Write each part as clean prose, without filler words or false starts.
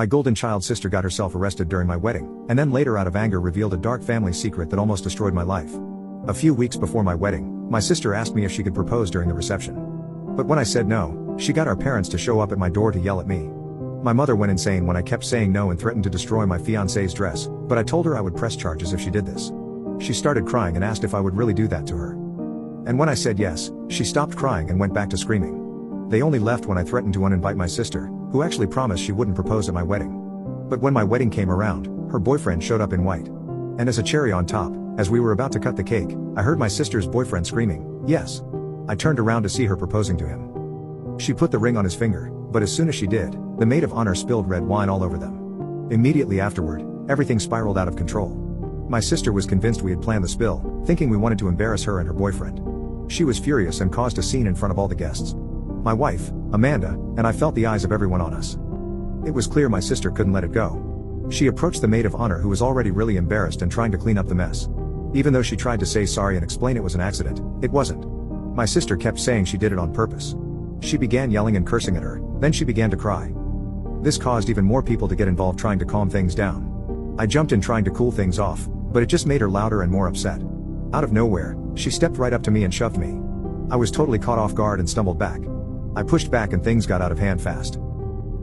My golden child sister got herself arrested during my wedding, and then later out of anger revealed a dark family secret that almost destroyed my life. A few weeks before my wedding, my sister asked me if she could propose during the reception. But when I said no, she got our parents to show up at my door to yell at me. My mother went insane when I kept saying no and threatened to destroy my fiancé's dress, but I told her I would press charges if she did this. She started crying and asked if I would really do that to her. And when I said yes, she stopped crying and went back to screaming. They only left when I threatened to uninvite my sister, who actually promised she wouldn't propose at my wedding. But when my wedding came around, her boyfriend showed up in white. And as a cherry on top, as we were about to cut the cake, I heard my sister's boyfriend screaming, "Yes." I turned around to see her proposing to him. She put the ring on his finger, but as soon as she did, the maid of honor spilled red wine all over them. Immediately afterward, everything spiraled out of control. My sister was convinced we had planned the spill, thinking we wanted to embarrass her and her boyfriend. She was furious and caused a scene in front of all the guests. My wife, Amanda, and I felt the eyes of everyone on us. It was clear my sister couldn't let it go. She approached the maid of honor, who was already really embarrassed and trying to clean up the mess. Even though she tried to say sorry and explain it was an accident, it wasn't. My sister kept saying she did it on purpose. She began yelling and cursing at her, then she began to cry. This caused even more people to get involved trying to calm things down. I jumped in trying to cool things off, but it just made her louder and more upset. Out of nowhere, she stepped right up to me and shoved me. I was totally caught off guard and stumbled back. I pushed back and things got out of hand fast.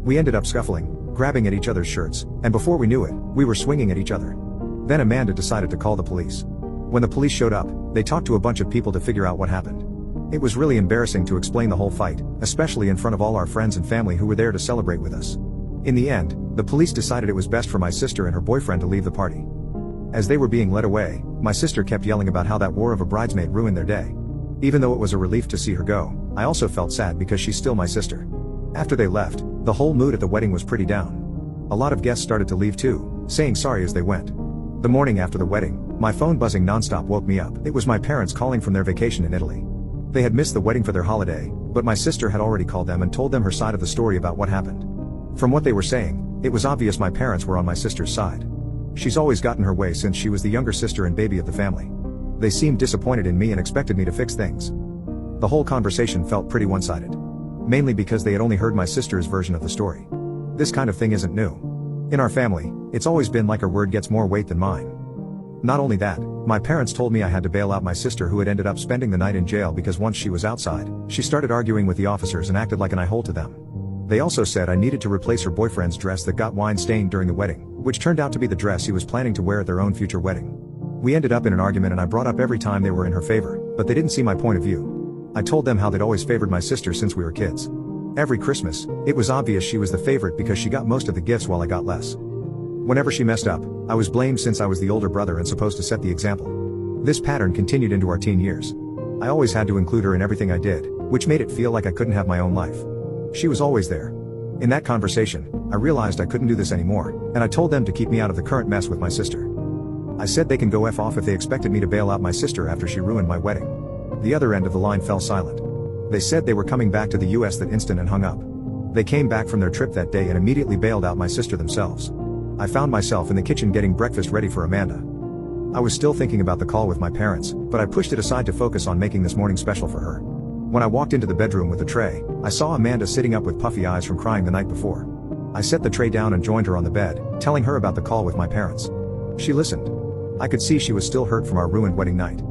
We ended up scuffling, grabbing at each other's shirts, and before we knew it, we were swinging at each other. Then Amanda decided to call the police. When the police showed up, they talked to a bunch of people to figure out what happened. It was really embarrassing to explain the whole fight, especially in front of all our friends and family who were there to celebrate with us. In the end, the police decided it was best for my sister and her boyfriend to leave the party. As they were being led away, my sister kept yelling about how that war of a bridesmaid ruined their day. Even though it was a relief to see her go, I also felt sad because she's still my sister. After they left, the whole mood at the wedding was pretty down. A lot of guests started to leave too, saying sorry as they went. The morning after the wedding, my phone buzzing nonstop woke me up. It was my parents calling from their vacation in Italy. They had missed the wedding for their holiday, but my sister had already called them and told them her side of the story about what happened. From what they were saying, it was obvious my parents were on my sister's side. She's always gotten her way since she was the younger sister and baby of the family. They seemed disappointed in me and expected me to fix things. The whole conversation felt pretty one-sided. Mainly because they had only heard my sister's version of the story. This kind of thing isn't new. In our family, it's always been like her word gets more weight than mine. Not only that, my parents told me I had to bail out my sister, who had ended up spending the night in jail because once she was outside, she started arguing with the officers and acted like an eye-hole to them. They also said I needed to replace her boyfriend's dress that got wine-stained during the wedding, which turned out to be the dress he was planning to wear at their own future wedding. We ended up in an argument and I brought up every time they were in her favor, but they didn't see my point of view. I told them how they'd always favored my sister since we were kids. Every Christmas, it was obvious she was the favorite because she got most of the gifts while I got less. Whenever she messed up, I was blamed since I was the older brother and supposed to set the example. This pattern continued into our teen years. I always had to include her in everything I did, which made it feel like I couldn't have my own life. She was always there. In that conversation, I realized I couldn't do this anymore, and I told them to keep me out of the current mess with my sister. I said they can go F off if they expected me to bail out my sister after she ruined my wedding. The other end of the line fell silent. They said they were coming back to the US that instant and hung up. They came back from their trip that day and immediately bailed out my sister themselves. I found myself in the kitchen getting breakfast ready for Amanda. I was still thinking about the call with my parents, but I pushed it aside to focus on making this morning special for her. When I walked into the bedroom with the tray, I saw Amanda sitting up with puffy eyes from crying the night before. I set the tray down and joined her on the bed, telling her about the call with my parents. She listened. I could see she was still hurt from our ruined wedding night.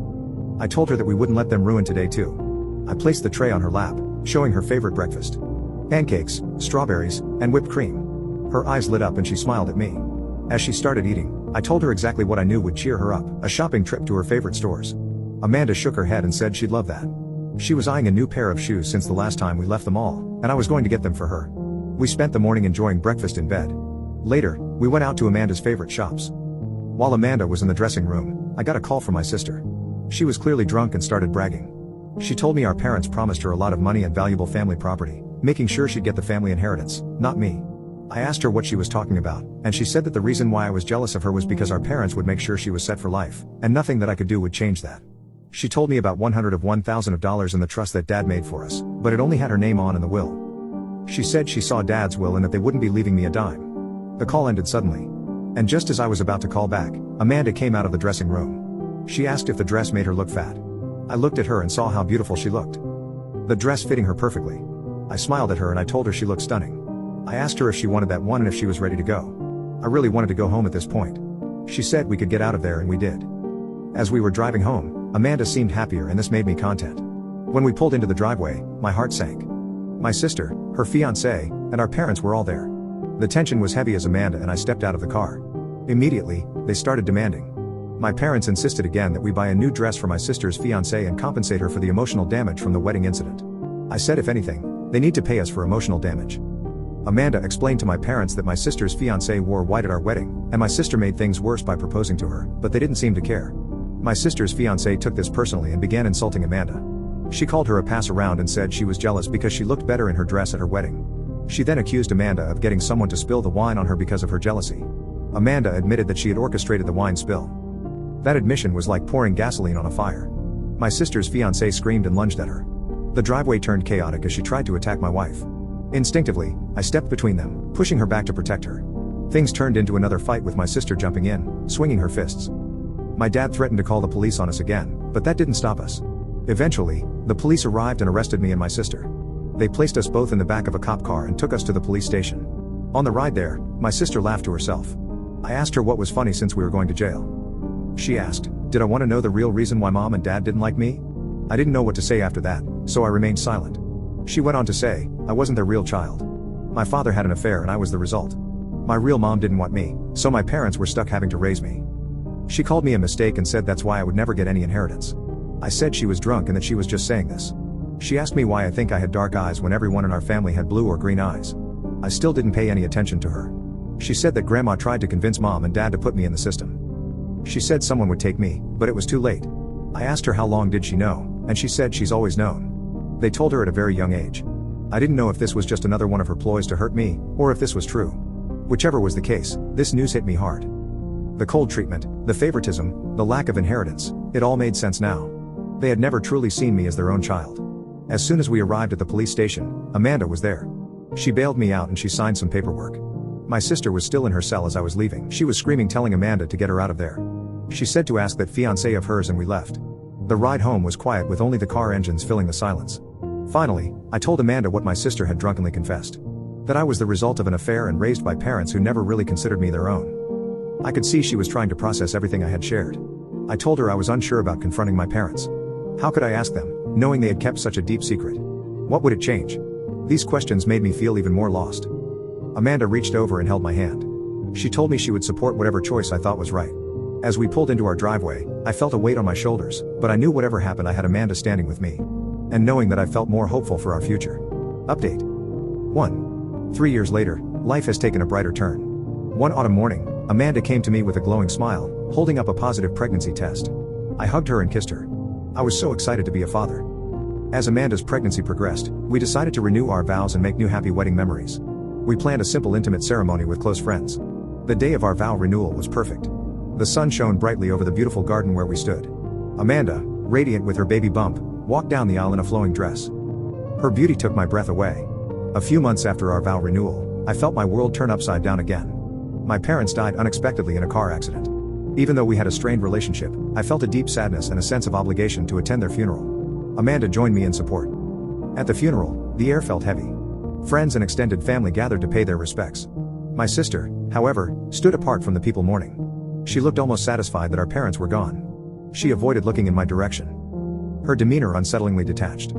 I told her that we wouldn't let them ruin today too. I placed the tray on her lap, showing her favorite breakfast. Pancakes, strawberries, and whipped cream. Her eyes lit up and she smiled at me. As she started eating, I told her exactly what I knew would cheer her up, a shopping trip to her favorite stores. Amanda shook her head and said she'd love that. She was eyeing a new pair of shoes since the last time we left the mall, and I was going to get them for her. We spent the morning enjoying breakfast in bed. Later, we went out to Amanda's favorite shops. While Amanda was in the dressing room, I got a call from my sister. She was clearly drunk and started bragging. She told me our parents promised her a lot of money and valuable family property, making sure she'd get the family inheritance, not me. I asked her what she was talking about, and she said that the reason why I was jealous of her was because our parents would make sure she was set for life, and nothing that I could do would change that. She told me about $101,000 in the trust that Dad made for us, but it only had her name on in the will. She said she saw Dad's will and that they wouldn't be leaving me a dime. The call ended suddenly. And just as I was about to call back, Amanda came out of the dressing room. She asked if the dress made her look fat. I looked at her and saw how beautiful she looked. The dress fitting her perfectly. I smiled at her and I told her she looked stunning. I asked her if she wanted that one and if she was ready to go. I really wanted to go home at this point. She said we could get out of there, and we did. As we were driving home, Amanda seemed happier, and this made me content. When we pulled into the driveway, my heart sank. My sister, her fiancé, and our parents were all there. The tension was heavy as Amanda and I stepped out of the car. Immediately, they started demanding. My parents insisted again that we buy a new dress for my sister's fiancé and compensate her for the emotional damage from the wedding incident. I said if anything, they need to pay us for emotional damage. Amanda explained to my parents that my sister's fiancé wore white at our wedding, and my sister made things worse by proposing to her, but they didn't seem to care. My sister's fiancé took this personally and began insulting Amanda. She called her a pass-around and said she was jealous because she looked better in her dress at her wedding. She then accused Amanda of getting someone to spill the wine on her because of her jealousy. Amanda admitted that she had orchestrated the wine spill. That admission was like pouring gasoline on a fire. My sister's fiancé screamed and lunged at her. The driveway turned chaotic as she tried to attack my wife. Instinctively, I stepped between them, pushing her back to protect her. Things turned into another fight with my sister jumping in, swinging her fists. My dad threatened to call the police on us again, but that didn't stop us. Eventually, the police arrived and arrested me and my sister. They placed us both in the back of a cop car and took us to the police station. On the ride there, my sister laughed to herself. I asked her what was funny since we were going to jail. She asked, did I want to know the real reason why mom and dad didn't like me? I didn't know what to say after that, so I remained silent. She went on to say, I wasn't their real child. My father had an affair and I was the result. My real mom didn't want me, so my parents were stuck having to raise me. She called me a mistake and said that's why I would never get any inheritance. I said she was drunk and that she was just saying this. She asked me why I think I had dark eyes when everyone in our family had blue or green eyes. I still didn't pay any attention to her. She said that grandma tried to convince mom and dad to put me in the system. She said someone would take me, but it was too late. I asked her how long did she know, and she said she's always known. They told her at a very young age. I didn't know if this was just another one of her ploys to hurt me, or if this was true. Whichever was the case, this news hit me hard. The cold treatment, the favoritism, the lack of inheritance, it all made sense now. They had never truly seen me as their own child. As soon as we arrived at the police station, Amanda was there. She bailed me out and she signed some paperwork. My sister was still in her cell as I was leaving. She was screaming, telling Amanda to get her out of there. She said to ask that fiancé of hers, and we left. The ride home was quiet with only the car engines filling the silence. Finally, I told Amanda what my sister had drunkenly confessed. That I was the result of an affair and raised by parents who never really considered me their own. I could see she was trying to process everything I had shared. I told her I was unsure about confronting my parents. How could I ask them, knowing they had kept such a deep secret? What would it change? These questions made me feel even more lost. Amanda reached over and held my hand. She told me she would support whatever choice I thought was right. As we pulled into our driveway, I felt a weight on my shoulders, but I knew whatever happened I had Amanda standing with me. And knowing that I felt more hopeful for our future. Update 1. 3 years later, life has taken a brighter turn. One autumn morning, Amanda came to me with a glowing smile, holding up a positive pregnancy test. I hugged her and kissed her. I was so excited to be a father. As Amanda's pregnancy progressed, we decided to renew our vows and make new happy wedding memories. We planned a simple intimate ceremony with close friends. The day of our vow renewal was perfect. The sun shone brightly over the beautiful garden where we stood. Amanda, radiant with her baby bump, walked down the aisle in a flowing dress. Her beauty took my breath away. A few months after our vow renewal, I felt my world turn upside down again. My parents died unexpectedly in a car accident. Even though we had a strained relationship, I felt a deep sadness and a sense of obligation to attend their funeral. Amanda joined me in support. At the funeral, the air felt heavy. Friends and extended family gathered to pay their respects. My sister, however, stood apart from the people mourning. She looked almost satisfied that our parents were gone. She avoided looking in my direction. Her demeanor unsettlingly detached.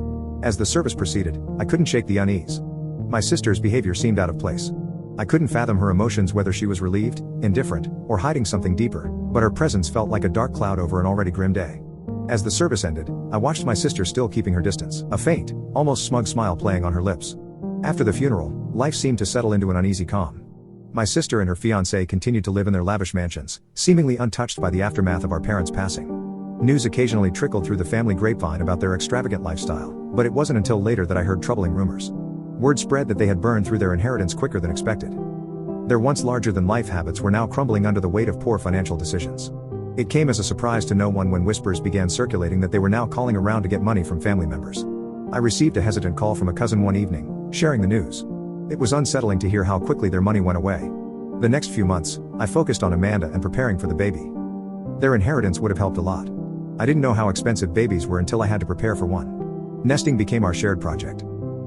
As the service proceeded, I couldn't shake the unease. My sister's behavior seemed out of place. I couldn't fathom her emotions, whether she was relieved, indifferent, or hiding something deeper, but her presence felt like a dark cloud over an already grim day. As the service ended, I watched my sister still keeping her distance, a faint, almost smug smile playing on her lips. After the funeral, life seemed to settle into an uneasy calm. My sister and her fiancé continued to live in their lavish mansions, seemingly untouched by the aftermath of our parents' passing. News occasionally trickled through the family grapevine about their extravagant lifestyle, but it wasn't until later that I heard troubling rumors. Word spread that they had burned through their inheritance quicker than expected. Their once larger-than-life habits were now crumbling under the weight of poor financial decisions. It came as a surprise to no one when whispers began circulating that they were now calling around to get money from family members. I received a hesitant call from a cousin one evening, sharing the news. It was unsettling to hear how quickly their money went away. The next few months, I focused on Amanda and preparing for the baby. Their inheritance would have helped a lot. I didn't know how expensive babies were until I had to prepare for one. Nesting became our shared project.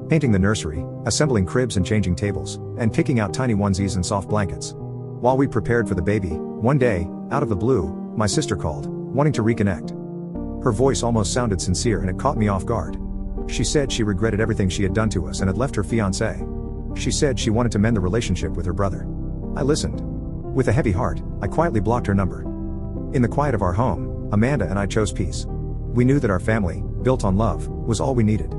Painting the nursery, assembling cribs and changing tables, and picking out tiny onesies and soft blankets. While we prepared for the baby, one day, out of the blue, my sister called, wanting to reconnect. Her voice almost sounded sincere and it caught me off guard. She said she regretted everything she had done to us and had left her fiancé. She said she wanted to mend the relationship with her brother. I listened. With a heavy heart, I quietly blocked her number. In the quiet of our home, Amanda and I chose peace. We knew that our family, built on love, was all we needed.